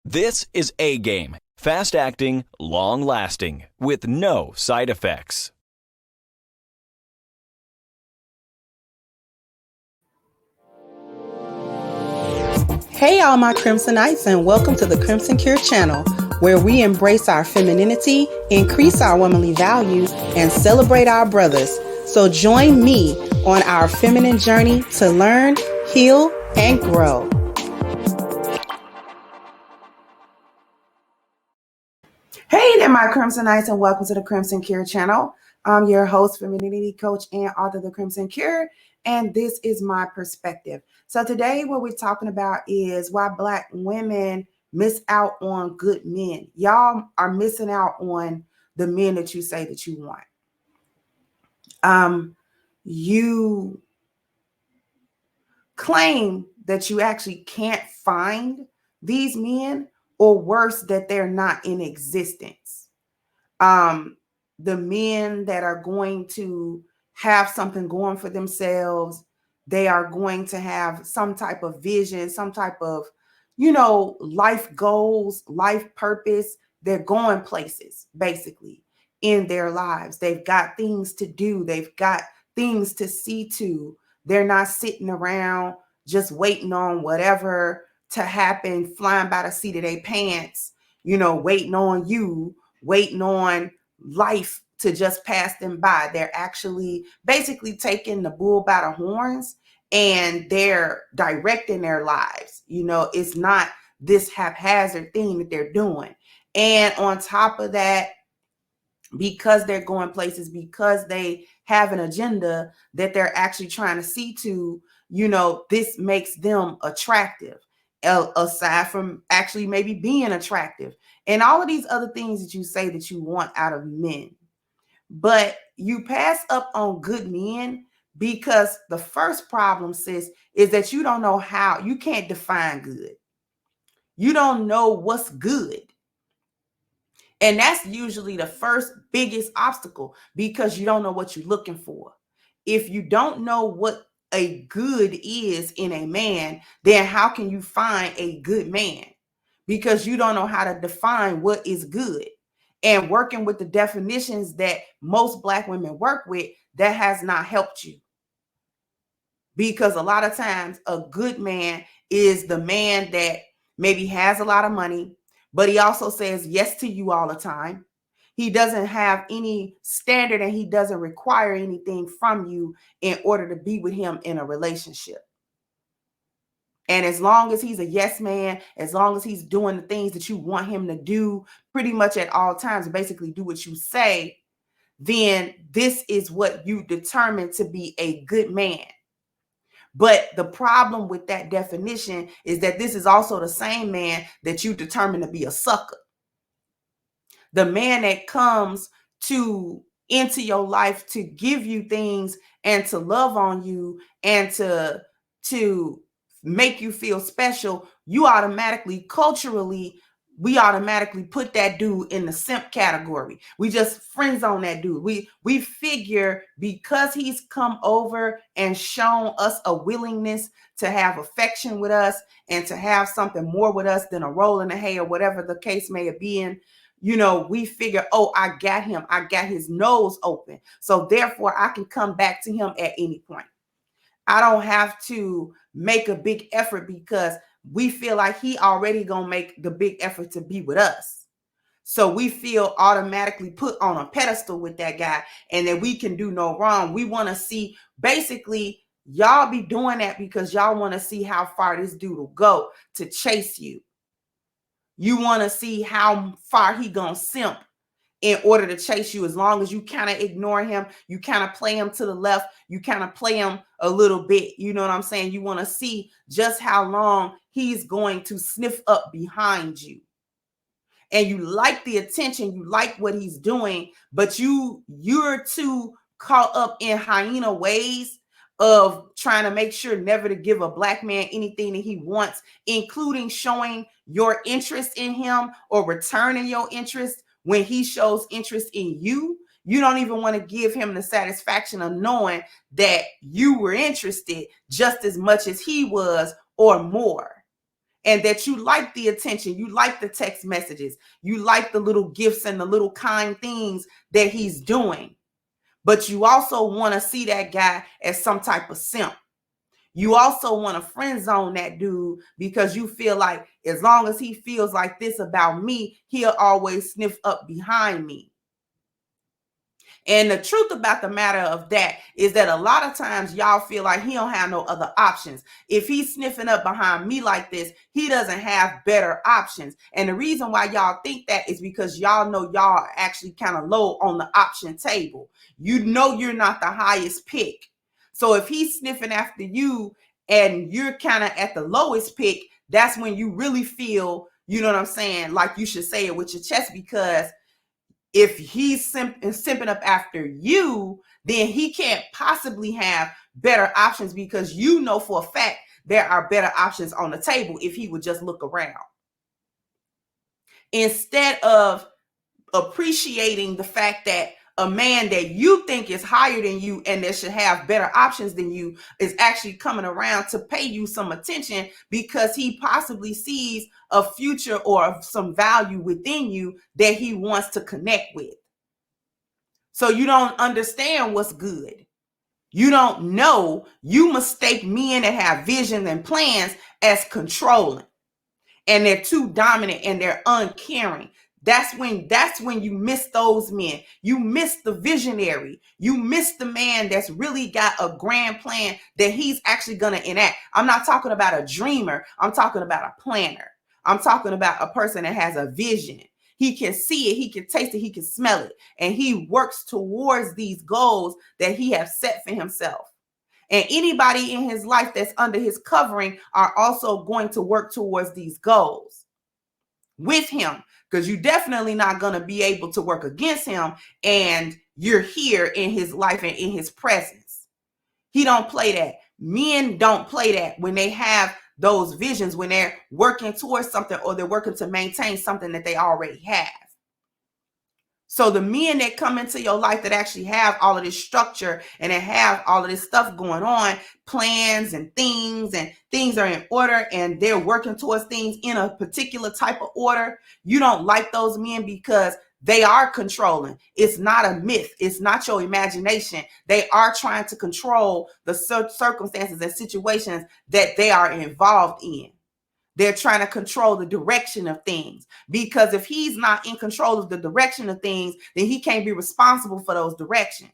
This is A-Game, fast-acting, long-lasting, with no side effects. Hey all my Crimsonites, and welcome to the Crimson Cure channel, where we embrace our femininity, increase our womanly value, and celebrate our brothers. So join me on our feminine journey to learn, heal, and grow. Hey there, my Crimsonites, and welcome to the Crimson Cure channel. I'm your host, femininity coach, and author of the Crimson Cure, and this is my perspective. So today what we're talking about is why Black women miss out on good men. Y'all are missing out on the men that you say that you want. You claim that you actually can't find these men, or worse, that they're not in existence. The men that are going to have something going for themselves, they are going to have some type of vision, some type of, life goals, life purpose. They're going places, basically, in their lives. They've got things to do. They've got things to see to. They're not sitting around just waiting on whatever to happen, flying by the seat of their pants, waiting on you, waiting on life to just pass them by. They're actually basically taking the bull by the horns, and they're directing their lives. It's not this haphazard thing that they're doing. And on top of that, because they're going places, because they have an agenda that they're actually trying to see to, this makes them attractive, aside from actually maybe being attractive and all of these other things that you say that you want out of men. But you pass up on good men because the first problem, sis, is that you don't know how. You can't define good. You don't know what's good. And that's usually the first biggest obstacle, because you don't know what you're looking for. If you don't know what a good is in a man, then how can you find a good man? Because you don't know how to define what is good. And working with the definitions that most Black women work with, that has not helped you. Because a lot of times a good man is the man that maybe has a lot of money, but he also says yes to you all the time. He doesn't have any standard, and he doesn't require anything from you in order to be with him in a relationship. And as long as he's a yes man, as long as he's doing the things that you want him to do pretty much at all times, basically do what you say, then this is what you determine to be a good man. But the problem with that definition is that this is also the same man that you determine to be a sucker. The man that comes into your life to give you things and to love on you and to make you feel special, we automatically put that dude in the simp category. We just friends on that dude. We figure because he's come over and shown us a willingness to have affection with us and to have something more with us than a roll in the hay or whatever the case may have been, we figure, oh, I got him. I got his nose open. So therefore I can come back to him at any point. I don't have to make a big effort because we feel like he already gonna make the big effort to be with us. So we feel automatically put on a pedestal with that guy, and that we can do no wrong. We want to see, basically, y'all be doing that because y'all want to see how far this dude will go to chase you. You want to see how far he gonna simp in order to chase you. As long as you kind of ignore him, you kind of play him to the left, you kind of play him a little bit. You know what I'm saying? You want to see just how long he's going to sniff up behind you. And you like the attention, you like what he's doing, but you're too caught up in hyena ways of trying to make sure never to give a Black man anything that he wants, including showing your interest in him or returning your interest when he shows interest in you. You don't even want to give him the satisfaction of knowing that you were interested just as much as he was or more. and that you like the attention, you like the text messages, you like the little gifts and the little kind things that he's doing. But you also want to see that guy as some type of simp. You also want to friend zone that dude because you feel like as long as he feels like this about me, he'll always sniff up behind me. And the truth about the matter of that is that a lot of times y'all feel like he don't have no other options. If he's sniffing up behind me like this, he doesn't have better options. And the reason why y'all think that is because y'all know y'all are actually kind of low on the option table. You know you're not the highest pick. So if he's sniffing after you and you're kind of at the lowest pick, that's when you really feel, you know what I'm saying, like you should say it with your chest, because if he's simping up after you, then he can't possibly have better options, because you know for a fact there are better options on the table if he would just look around. Instead of appreciating the fact that a man that you think is higher than you and that should have better options than you is actually coming around to pay you some attention because he possibly sees a future or some value within you that he wants to connect with. So you don't understand what's good. You don't know. You mistake men that have visions and plans as controlling, and they're too dominant and they're uncaring. That's when you miss those men. You miss the visionary. You miss the man that's really got a grand plan that he's actually going to enact. I'm not talking about a dreamer. I'm talking about a planner. I'm talking about a person that has a vision. He can see it, he can taste it, he can smell it, and he works towards these goals that he has set for himself. And anybody in his life that's under his covering are also going to work towards these goals with him, because you're definitely not going to be able to work against him, and you're here in his life and in his presence. He don't play that. Men don't play that when they have those visions, when they're working towards something or they're working to maintain something that they already have. So the men that come into your life that actually have all of this structure and that have all of this stuff going on, plans and things are in order and they're working towards things in a particular type of order, you don't like those men because they are controlling. It's not a myth. It's not your imagination. They are trying to control the circumstances and situations that they are involved in. They're trying to control the direction of things, because if he's not in control of the direction of things, then he can't be responsible for those directions.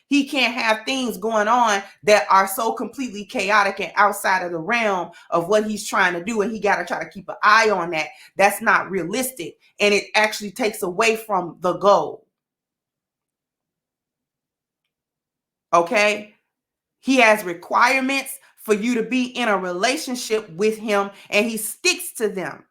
He can't have things going on that are so completely chaotic and outside of the realm of what he's trying to do. And he got to try to keep an eye on that. That's not realistic. And it actually takes away from the goal. Okay? He has requirements for you to be in a relationship with him, and he sticks to them.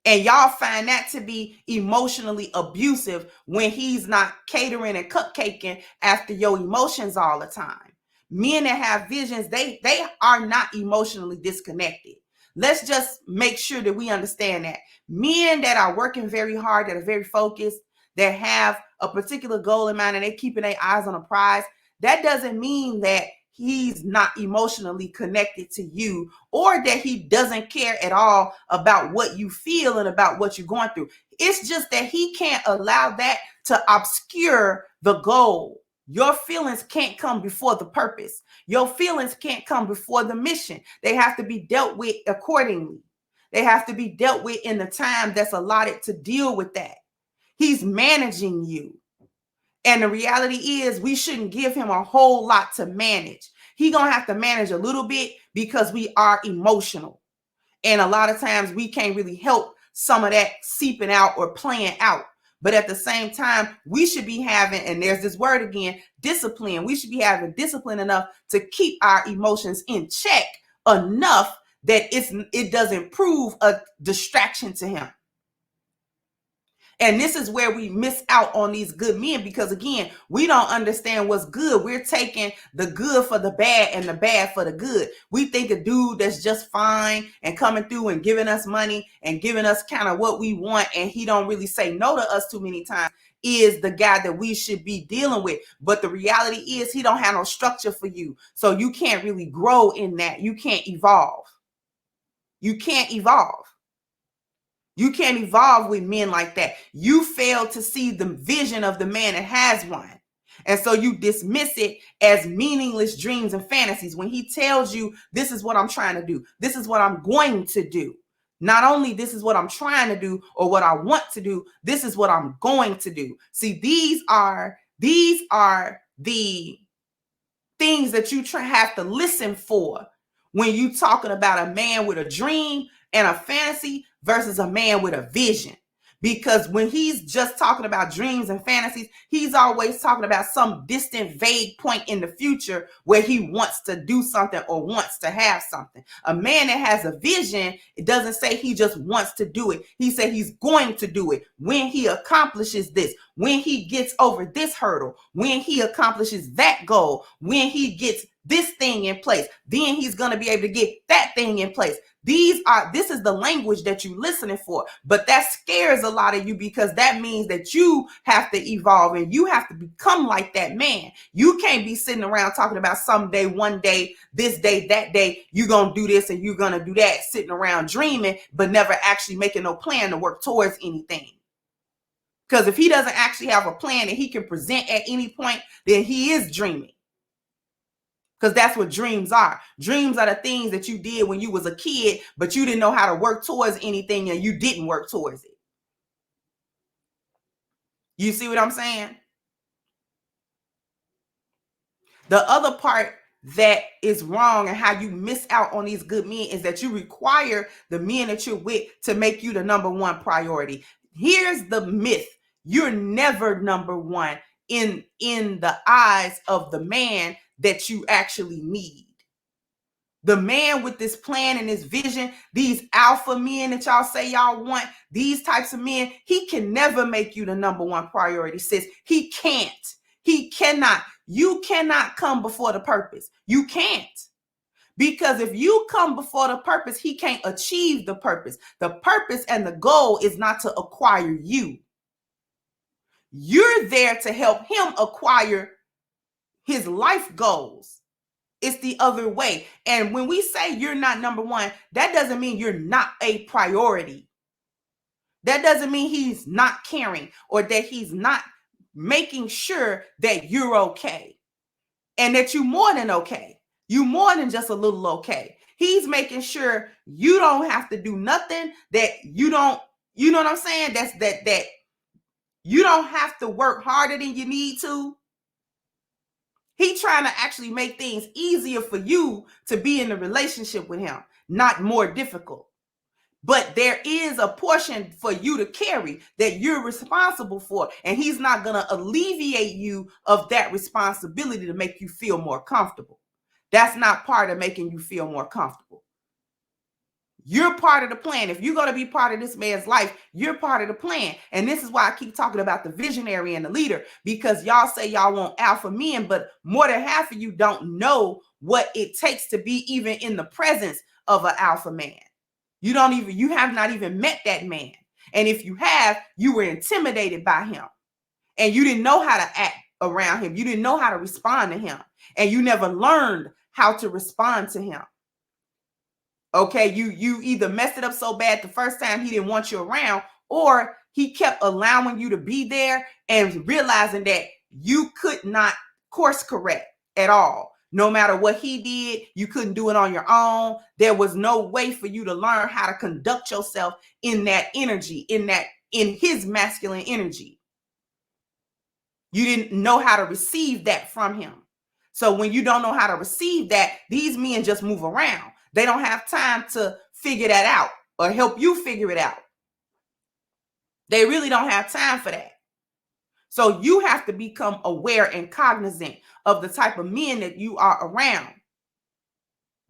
And y'all find that to be emotionally abusive when he's not catering and cupcaking after your emotions all the time. Men that have visions, they are not emotionally disconnected. Let's just make sure that we understand that. Men that are working very hard, that are very focused, that have a particular goal in mind, and they're keeping their eyes on a prize, that doesn't mean that he's not emotionally connected to you, or that he doesn't care at all about what you feel and about what you're going through. It's just that he can't allow that to obscure the goal. Your feelings can't come before the purpose. Your feelings can't come before the mission. They have to be dealt with accordingly. They have to be dealt with in the time that's allotted to deal with that. He's managing you. And the reality is we shouldn't give him a whole lot to manage. He's going to have to manage a little bit because we are emotional. And a lot of times we can't really help some of that seeping out or playing out. But at the same time, we should be having, and there's this word again, discipline. We should be having discipline enough to keep our emotions in check enough that it doesn't prove a distraction to him. And this is where we miss out on these good men, because again, we don't understand what's good. We're taking the good for the bad and the bad for the good. We think a dude that's just fine and coming through and giving us money and giving us kind of what we want, and he don't really say no to us too many times, is the guy that we should be dealing with. But the reality is he don't have no structure for you. So you can't really grow in that. You can't evolve. You can't evolve. You can't evolve with men like that. You fail to see the vision of the man that has one. And so you dismiss it as meaningless dreams and fantasies when he tells you, this is what I'm trying to do. This is what I'm going to do. Not only this is what I'm trying to do or what I want to do, this is what I'm going to do. See, these are the things that you have to listen for when you talking about a man with a dream and a fantasy versus a man with a vision. Because when he's just talking about dreams and fantasies, he's always talking about some distant, vague point in the future where he wants to do something or wants to have something. A man that has a vision, it doesn't say he just wants to do it. He said he's going to do it when he accomplishes this, when he gets over this hurdle, when he accomplishes that goal, when he gets this thing in place, then he's going to be able to get that thing in place. This is the language that you're listening for, but that scares a lot of you because that means that you have to evolve and you have to become like that man. You can't be sitting around talking about someday, one day, this day, that day, you're going to do this and you're going to do that, sitting around dreaming, but never actually making no plan to work towards anything. Because if he doesn't actually have a plan that he can present at any point, then he is dreaming. Because that's what dreams are. Dreams are the things that you did when you was a kid, but you didn't know how to work towards anything and you didn't work towards it. You see what I'm saying? The other part that is wrong and how you miss out on these good men is that you require the men that you're with to make you the number one priority. Here's the myth. You're never number one in the eyes of the man that you actually need. The man with this plan and this vision, these alpha men that y'all say y'all want, these types of men, he can never make you the number one priority, sis. He can't. He cannot. You cannot come before the purpose. You can't. Because if you come before the purpose, he can't achieve the purpose. The purpose and the goal is not to acquire you. You're there to help him acquire his life goals. It's the other way. And when we say you're not number one, that doesn't mean you're not a priority. That doesn't mean he's not caring or that he's not making sure that you're okay and that you're more than okay. You're more than just a little okay. He's making sure you don't have to do nothing that you don't, you know what I'm saying? That you don't have to work harder than you need to. He's trying to actually make things easier for you to be in a relationship with him, not more difficult. But there is a portion for you to carry that you're responsible for, and he's not going to alleviate you of that responsibility to make you feel more comfortable. That's not part of making you feel more comfortable. You're part of the plan. If you're going to be part of this man's life, you're part of the plan. And this is why I keep talking about the visionary and the leader, because y'all say y'all want alpha men, but more than half of you don't know what it takes to be even in the presence of an alpha man. You have not even met that man. And if you have, you were intimidated by him and you didn't know how to act around him. You didn't know how to respond to him, and you never learned how to respond to him. Okay, you either messed it up so bad the first time he didn't want you around, or he kept allowing you to be there and realizing that you could not course correct at all. No matter what he did, you couldn't do it on your own. There was no way for you to learn how to conduct yourself in that energy, in his masculine energy. You didn't know how to receive that from him. So when you don't know how to receive that, these men just move around. They don't have time to figure that out or help you figure it out. They really don't have time for that. So you have to become aware and cognizant of the type of men that you are around.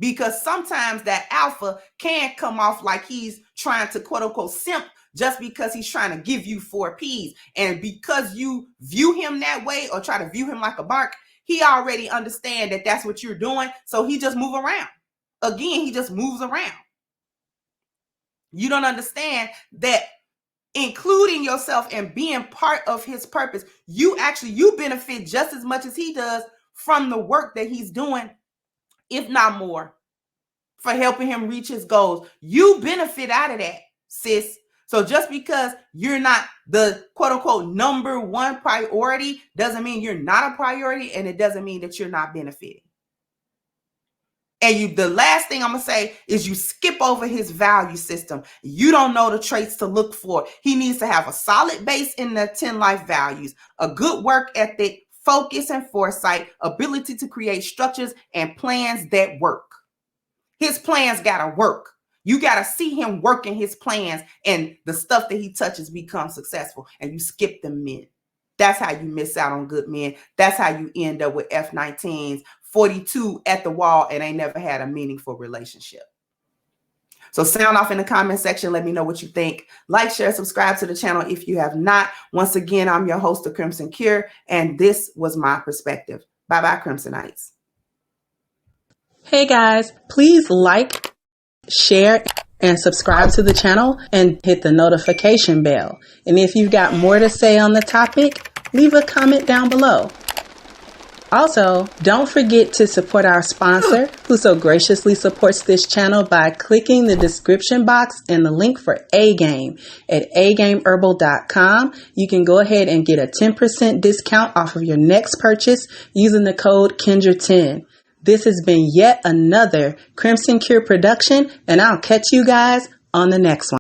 Because sometimes that alpha can come off like he's trying to quote unquote simp just because he's trying to give you 4 P's. And because you view him that way or try to view him like a bark, he already understands that that's what you're doing. So he just move around. Again, he just moves around. You don't understand that including yourself and being part of his purpose, you benefit just as much as he does from the work that he's doing, if not more. for helping him reach his goals. You benefit out of that, sis. So just because you're not the quote unquote number one priority doesn't mean you're not a priority, and it doesn't mean that you're not benefiting. And the last thing I'm going to say is you skip over his value system. You don't know the traits to look for. He needs to have a solid base in the 10 life values, a good work ethic, focus and foresight, ability to create structures and plans that work. His plans got to work. You got to see him working his plans, and the stuff that he touches becomes successful, and you skip the men. That's how you miss out on good men. That's how you end up with F-19s, 42 at the wall, and ain't never had a meaningful relationship. So sound off in the comment section. Let me know what you think. Like, share, subscribe to the channel if you have not. Once again, I'm your host, The Crimson Cure, and this was my perspective. Bye-bye, Crimsonites. Hey guys, please like, share, and subscribe to the channel and hit the notification bell. And if you've got more to say on the topic, leave a comment down below. Also, don't forget to support our sponsor, who so graciously supports this channel by clicking the description box and the link for A-Game at agameherbal.com. You can go ahead and get a 10% discount off of your next purchase using the code Kendra10. This has been yet another Crimson Cure production, and I'll catch you guys on the next one.